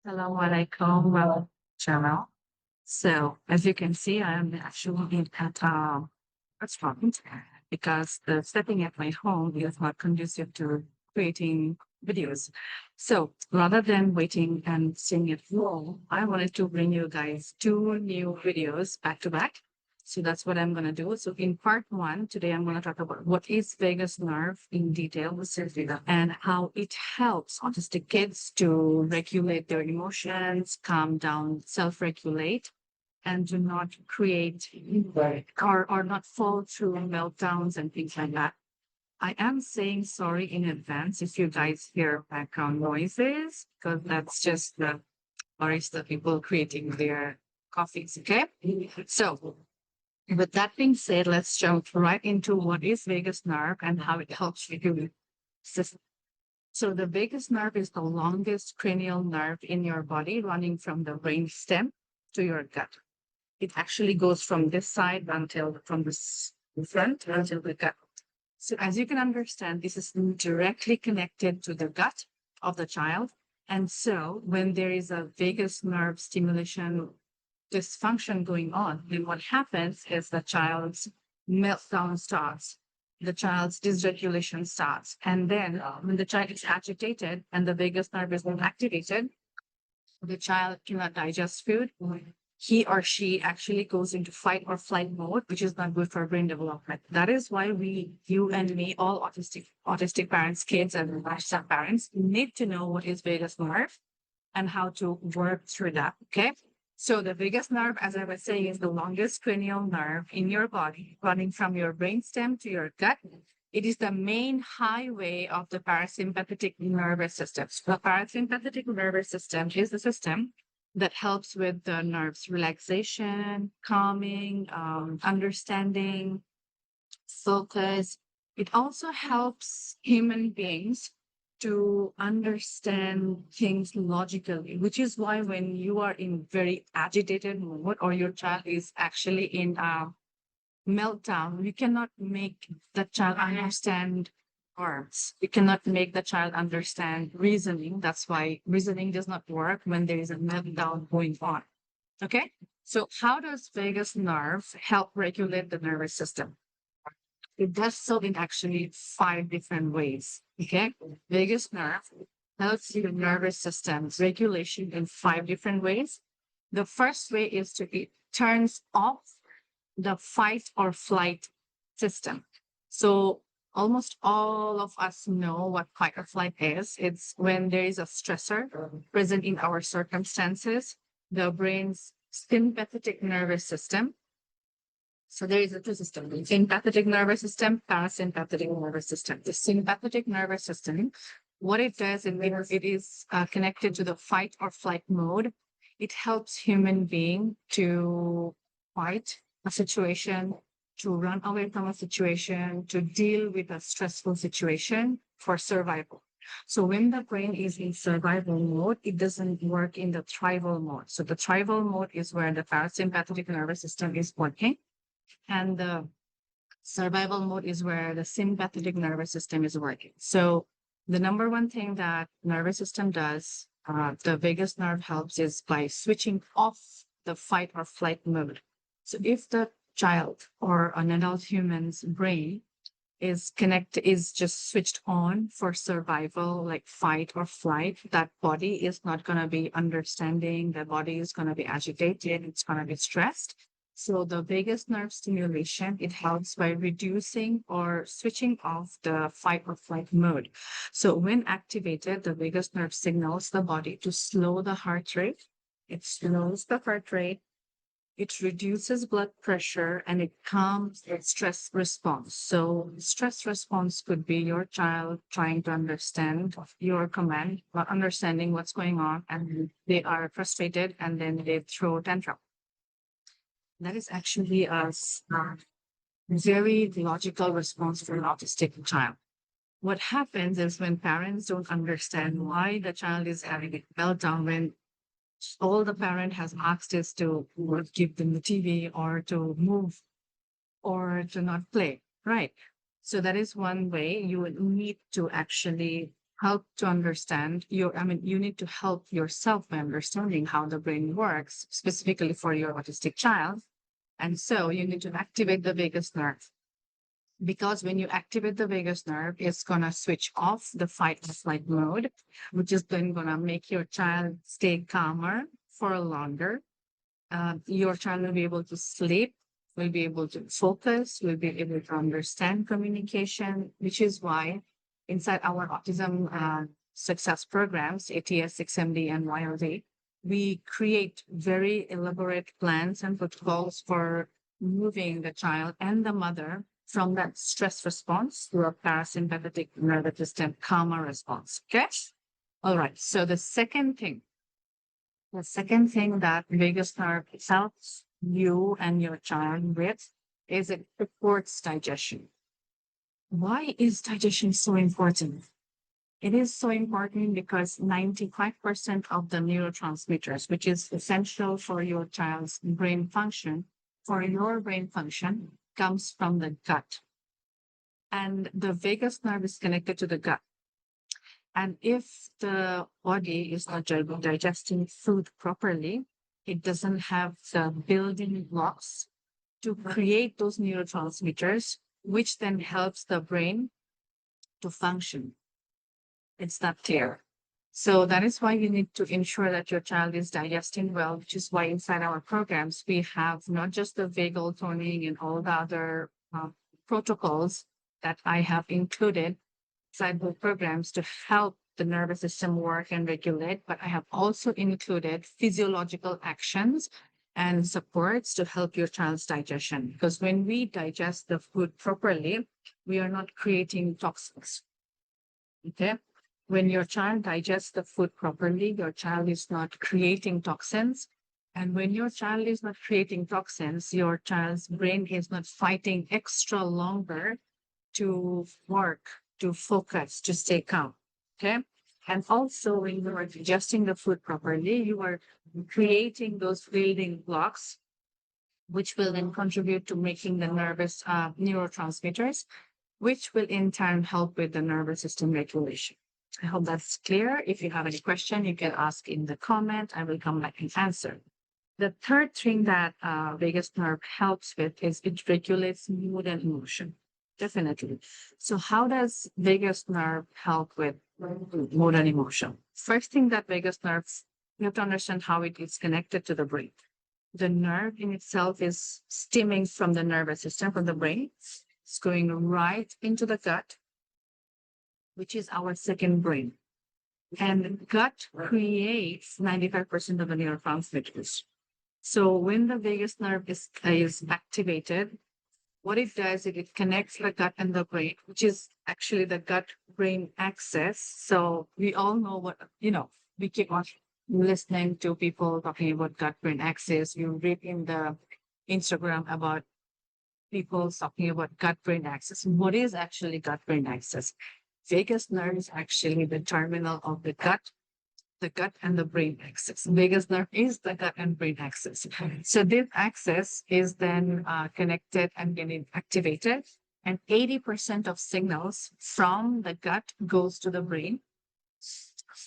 Assalamualaikum channel. So as you can see, I'm actually in at a restaurant because the setting at my home is not conducive to creating videos. So rather than waiting and staying at home, I wanted to bring you guys two new videos back to back. So that's what I'm going to do. So in part one, today I'm going to talk about what is vagus nerve in detail and how it helps autistic kids to regulate their emotions, calm down, self-regulate, and do not create or not fall through meltdowns and things like that. I am saying sorry in advance if you guys hear background noises, because that's just the barista people creating their coffees. Okay. So with that being said, let's jump right into what is vagus nerve and how it helps regulate system. So the vagus nerve is the longest cranial nerve in your body, running from the brain stem to your gut. It actually goes from this side until from this front until the gut. So as you can understand, this is directly connected to the gut of the child. And so when there is a vagus nerve stimulation dysfunction going on, then what happens is the child's meltdown starts, the child's dysregulation starts. And then when the child is agitated and the vagus nerve is not activated, the child cannot digest food. He or she actually goes into fight or flight mode, which is not good for brain development. That is why you and me, all autistic parents, kids, and lifestyle parents need to know what is vagus nerve and how to work through that. Okay. So the vagus nerve, as I was saying, is the longest cranial nerve in your body, running from your brainstem to your gut. It is the main highway of the parasympathetic nervous system. So the parasympathetic nervous system is the system that helps with the nerves relaxation, calming, understanding, focus. It also helps human beings to understand things logically, which is why when you are in very agitated mode or your child is actually in a meltdown, you cannot make the child understand words. You cannot make the child understand reasoning. That's why reasoning does not work when there is a meltdown going on. Okay. So how does vagus nerve help regulate the nervous system? It does so in actually 5 different ways. Okay. Vagus nerve helps the nervous system regulation in 5 different ways. The first way is it turns off the fight or flight system. So almost all of us know what fight or flight is. It's when there is a stressor present in our circumstances, the brain's sympathetic nervous system. So there is a two system, the sympathetic nervous system, parasympathetic nervous system. The sympathetic nervous system, what it does, it is connected to the fight or flight mode. It helps human being to fight a situation, to run away from a situation, to deal with a stressful situation for survival. So when the brain is in survival mode, it doesn't work in the thrival mode. So the thrival mode is where the parasympathetic nervous system is working, and the survival mode is where the sympathetic nervous system is working. So the number one thing that nervous system does, the vagus nerve helps, is by switching off the fight or flight mode. So if the child or an adult human's brain is just switched on for survival, like fight or flight, that body is not going to be understanding. The body is going to be agitated. It's going to be stressed. So the vagus nerve stimulation, it helps by reducing or switching off the fight or flight mode. So when activated, the vagus nerve signals the body to slow the heart rate. It slows the heart rate. It reduces blood pressure and it calms the stress response. So stress response could be your child trying to understand your command, not understanding what's going on, and they are frustrated and then they throw tantrum. That is actually a very logical response for an autistic child. What happens is when parents don't understand why the child is having a meltdown, when all the parent has asked is to give them the TV or to move or to not play, right? So that is one way you would need to actually help to understand you need to help yourself by understanding how the brain works, specifically for your autistic child. And so you need to activate the vagus nerve, because when you activate the vagus nerve, it's going to switch off the fight or flight mode, which is then going to make your child stay calmer for longer. Your child will be able to sleep, will be able to focus, will be able to understand communication, which is why inside our autism success programs, ATS, 6MD, and YLD, we create very elaborate plans and protocols for moving the child and the mother from that stress response to a parasympathetic nervous system calmer response. Okay. All right. So the second thing that vagus nerve helps you and your child with is it supports digestion. Why is digestion so important? It is so important because 95% of the neurotransmitters, which is essential for your child's brain function, for your brain function, comes from the gut. And the vagus nerve is connected to the gut. And if the body is not digesting food properly, it doesn't have the building blocks to create those neurotransmitters, which then helps the brain to function. It's not clear. So that is why you need to ensure that your child is digesting well, which is why inside our programs, we have not just the vagal toning and all the other protocols that I have included inside the programs to help the nervous system work and regulate, but I have also included physiological actions and supports to help your child's digestion. Because when we digest the food properly, we are not creating toxins. Okay. When your child digests the food properly, your child is not creating toxins. And when your child is not creating toxins, your child's brain is not fighting extra longer to work, to focus, to stay calm. Okay. And also, when you are digesting the food properly, you are creating those building blocks, which will then contribute to making the nervous neurotransmitters, which will in turn help with the nervous system regulation. I hope that's clear. If you have any question, you can ask in the comment. I will come back and answer. The third thing that vagus nerve helps with is it regulates mood and emotion. Definitely. So how does vagus nerve help with mood and emotion? First thing that vagus nerve, you have to understand how it is connected to the brain. The nerve in itself is stemming from the nervous system, from the brain. It's going right into the gut, which is our second brain. And the gut creates 95% of the neurotransmitters. So when the vagus nerve is activated, what it does is it connects the gut and the brain, which is actually the gut-brain axis. So we all know what, we keep on listening to people talking about gut-brain axis. You read in the Instagram about people talking about gut-brain axis. What is actually gut-brain axis? Vagus nerve is actually the terminal of the gut and the brain axis. Vagus nerve is the gut and brain axis. So this axis is then connected and getting activated, and 80% of signals from the gut goes to the brain.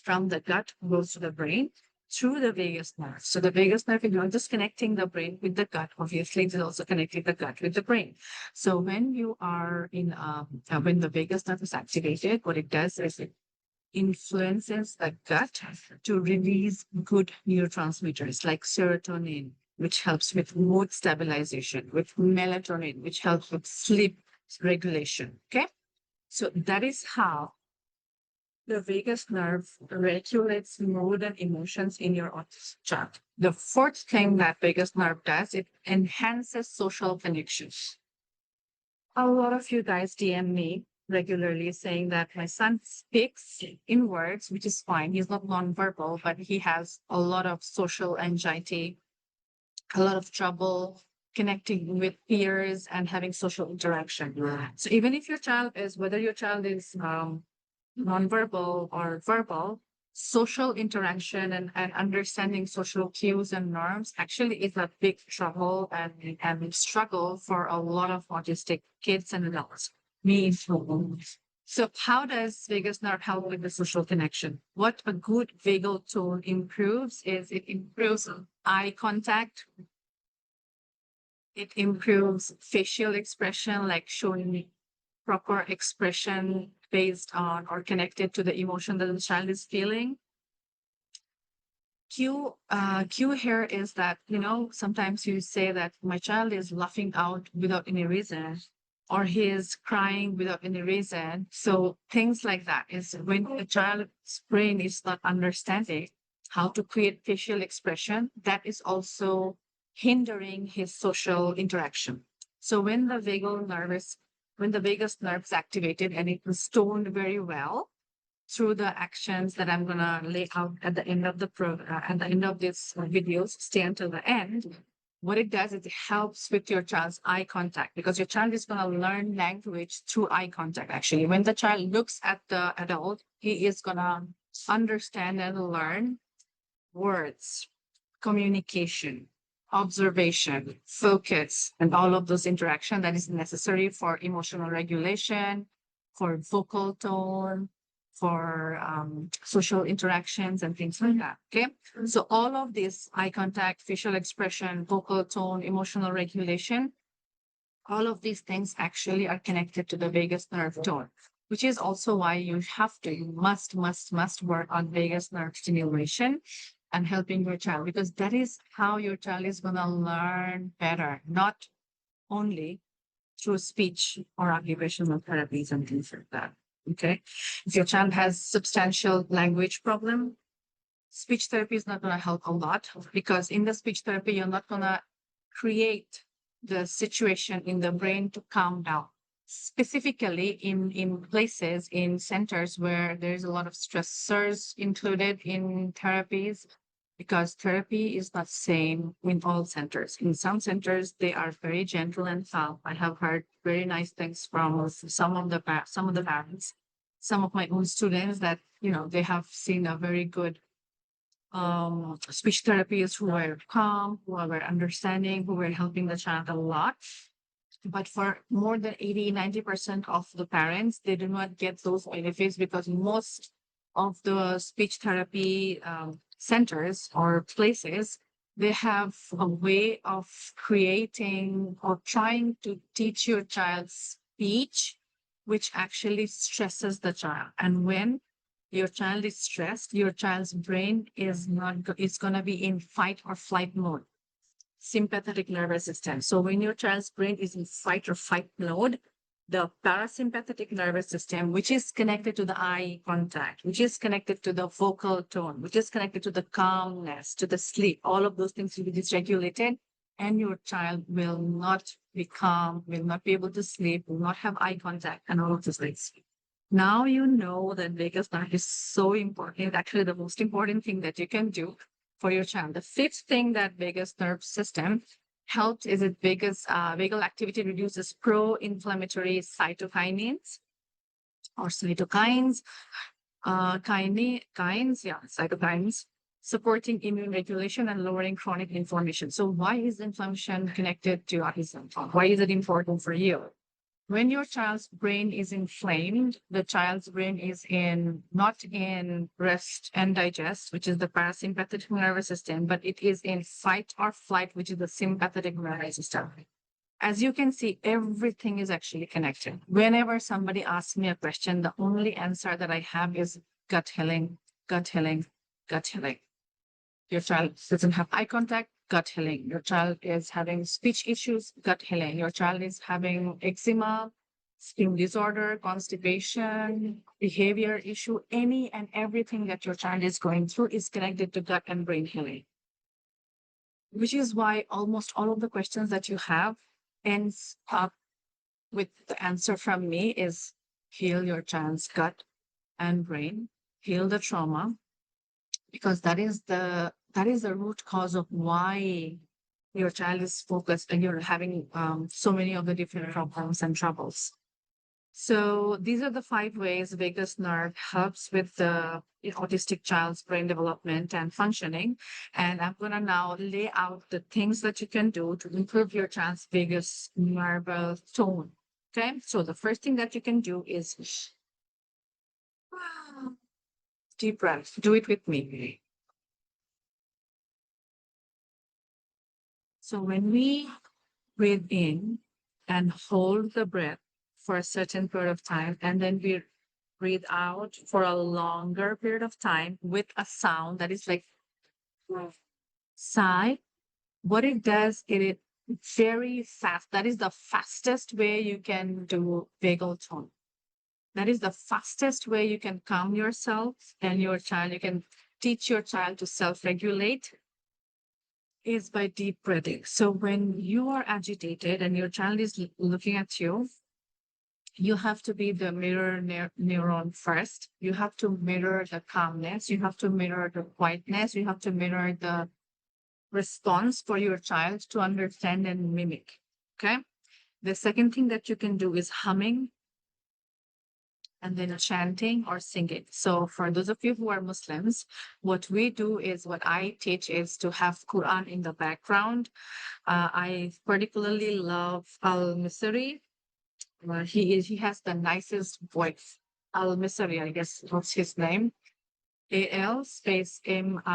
From the gut goes to the brain through the vagus nerve. So the vagus nerve is not just connecting the brain with the gut. Obviously, it is also connecting the gut with the brain. So when you are when the vagus nerve is activated, what it does is it influences the gut to release good neurotransmitters like serotonin, which helps with mood stabilization, with melatonin, which helps with sleep regulation. Okay. So that is how the vagus nerve regulates mood and emotions in your autistic child. The fourth thing that vagus nerve does, it enhances social connections. A lot of you guys DM me regularly saying that my son speaks in words, which is fine. He's not nonverbal, but he has a lot of social anxiety, a lot of trouble connecting with peers and having social interaction. So even if whether your child is nonverbal or verbal, social interaction and understanding social cues and norms actually is a big trouble and struggle for a lot of autistic kids and adults. Me included. So how does vagus nerve help with the social connection? What a good vagal tone improves is it improves eye contact. It improves facial expression, like showing proper expression based on or connected to the emotion that the child is feeling. Cue here is that, sometimes you say that my child is laughing out without any reason, or he is crying without any reason. So things like that is when the child's brain is not understanding how to create facial expression, that is also hindering his social interaction. So when the vagus nerve is activated and it was toned very well, through the actions that I'm gonna lay out at the end of at the end of this videos, stay until the end. What it does is it helps with your child's eye contact, because your child is gonna learn language through eye contact. Actually, when the child looks at the adult, he is gonna understand and learn words, communication, observation, focus, and all of those interaction that is necessary for emotional regulation, for vocal tone, for social interactions and things like that. Okay. So all of this eye contact, facial expression, vocal tone, emotional regulation, all of these things actually are connected to the vagus nerve tone, which is also why you must work on vagus nerve stimulation and helping your child, because that is how your child is going to learn better, not only through speech or occupational therapies and things like that. Okay. If your child has substantial language problem, speech therapy is not going to help a lot, because in the speech therapy, you're not going to create the situation in the brain to calm down. Specifically in places, in centers where there's a lot of stressors included in therapies, because therapy is not same in all centers. In some centers, they are very gentle and calm. I have heard very nice things from some of the parents, some of my own students, that they have seen a very good speech therapists who were calm, who were understanding, who were helping the child a lot. But for more than 80-90% of the parents, they do not get those benefits, because most of the speech therapy centers or places, they have a way of creating or trying to teach your child speech, which actually stresses the child. And when your child is stressed, your child's brain is going to be in fight or flight mode, sympathetic nervous system. So when your child's brain is in fight or flight mode, the parasympathetic nervous system, which is connected to the eye contact, which is connected to the vocal tone, which is connected to the calmness, to the sleep, all of those things will be dysregulated, and your child will not be calm, will not be able to sleep, will not have eye contact, and all of those things. Now you know that vagus nerve is so important. Actually, the most important thing that you can do for your child. The fifth thing that vagus nerve system helps is that vagal activity reduces pro-inflammatory cytokines or cytokines, cytokines, supporting immune regulation and lowering chronic inflammation. So why is inflammation connected to autism? Why is it important for you? When your child's brain is inflamed, the child's brain is not in rest and digest, which is the parasympathetic nervous system, but it is in fight or flight, which is the sympathetic nervous system. As you can see, everything is actually connected. Whenever somebody asks me a question, the only answer that I have is gut healing, gut healing, gut healing. Your child doesn't have eye contact, gut healing. Your child is having speech issues, gut healing. Your child is having eczema, skin disorder, constipation, behavior issue, any and everything that your child is going through is connected to gut and brain healing. Which is why almost all of the questions that you have ends up with the answer from me is heal your child's gut and brain, heal the trauma, because that is the root cause of why your child is focused and you're having so many of the different problems and troubles. So these are the 5 ways vagus nerve helps with the autistic child's brain development and functioning. And I'm going to now lay out the things that you can do to improve your child's vagus nerve tone. Okay. So the first thing that you can do is deep breath. Do it with me. So when we breathe in and hold the breath for a certain period of time, and then we breathe out for a longer period of time with a sound that is like sigh, what it does, it very fast. That is the fastest way you can do vagal tone. That is the fastest way you can calm yourself and your child. You can teach your child to self-regulate is by deep breathing. So when you are agitated and your child is looking at you, you have to be the mirror neuron first. You have to mirror the calmness. You have to mirror the quietness. You have to mirror the response for your child to understand and mimic. Okay. The second thing that you can do is humming and then chanting or singing. So for those of you who are Muslims, what we do is what I teach is to have Quran in the background. I particularly love Al-Misri. He has the nicest voice. Al-Misri, I guess what's his name. AL space MISYSERY,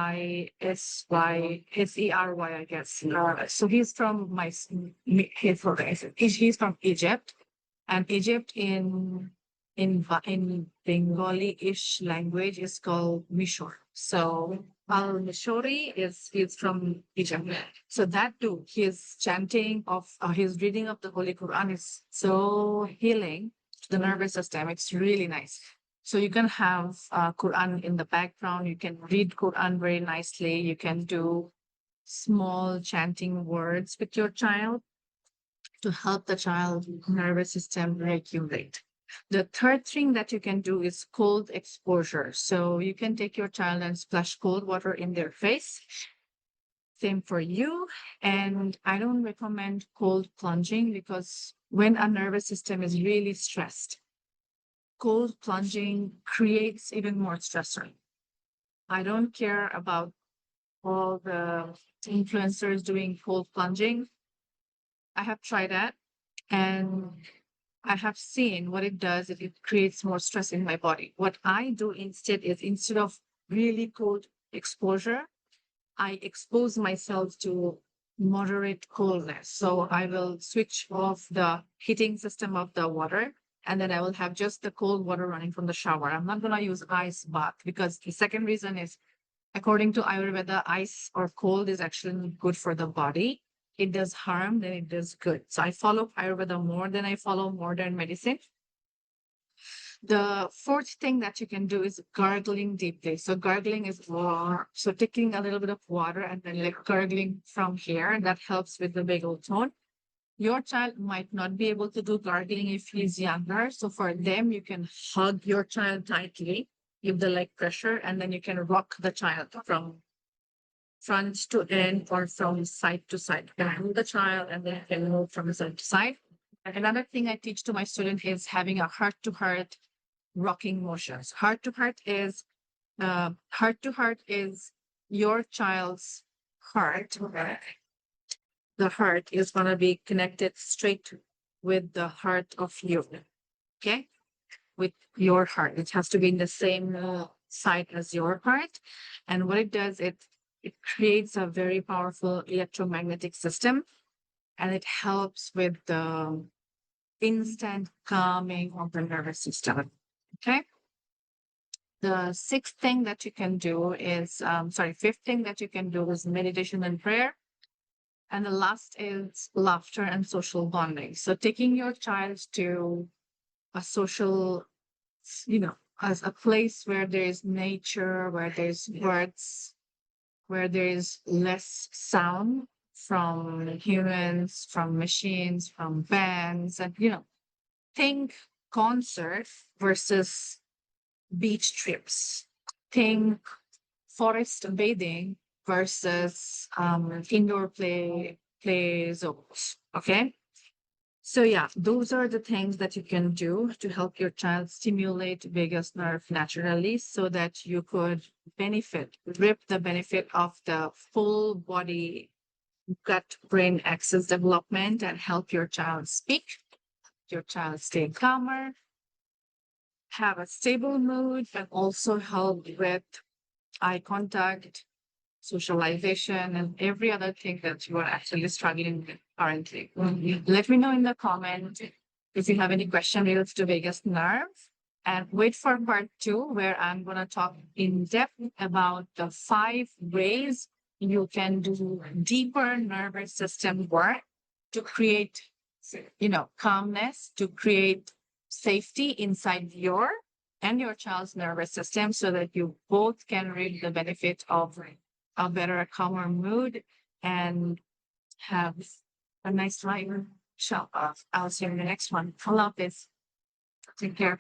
I guess. So he's from he's from Egypt, and Egypt in Bengali-ish language is called Mishor. So Al-Mishori is from Egypt. So that too, his chanting of his reading of the Holy Quran is so healing to the nervous system. It's really nice. So you can have Quran in the background. You can read Quran very nicely. You can do small chanting words with your child to help the child nervous system regulate. The third thing that you can do is cold exposure. So you can take your child and splash cold water in their face. Same for you. And I don't recommend cold plunging because when a nervous system is really stressed, cold plunging creates even more stressor. I don't care about all the influencers doing cold plunging. I have tried that and I have seen what it does. It creates more stress in my body. What I do instead is instead of really cold exposure, I expose myself to moderate coldness. So I will switch off the heating system of the water and then I will have just the cold water running from the shower. I'm not going to use ice bath because the second reason is according to Ayurveda, ice or cold is actually good for the body. It does harm, then it does good. So I follow Ayurveda more than I follow modern medicine. The fourth thing that you can do is gargling deeply. So gargling is more, so taking a little bit of water and then like gargling from here, and that helps with the vagal tone. Your child might not be able to do gargling if he's younger. So for them, you can hug your child tightly, give the leg pressure, and then you can rock the child from front to end or from side to side. You can hold the child and then you can move from side to side. Another thing I teach to my student is having a heart-to-heart rocking motions. Heart-to-heart is your child's heart. The heart is going to be connected straight with the heart of you. Okay, with your heart. It has to be in the same side as your heart. And what it does, it creates a very powerful electromagnetic system, and it helps with the instant calming of the nervous system. Okay. The sixth thing that you can do is, fifth thing that you can do is meditation and prayer. And the last is laughter and social bonding. So taking your child to a social, as a place where there is nature, where there's birds, where there is less sound from humans, from machines, from bands, and think concert versus beach trips. Think forest bathing versus indoor play zones. Okay. So yeah, those are the things that you can do to help your child stimulate vagus nerve naturally so that you could reap the benefit of the full body gut brain axis development and help your child speak, your child stay calmer, have a stable mood, but also help with eye contact, socialization, and every other thing that you are actually struggling with currently. Let me know in the comment if you have any question related to vagus nerve. And wait for part 2, where I'm going to talk in depth about the 5 ways you can do deeper nervous system work to create, calmness, to create safety inside your and your child's nervous system so that you both can reap the benefit of a better, calmer mood and have a nice life. I'll see you in the next one. I love this. Take care.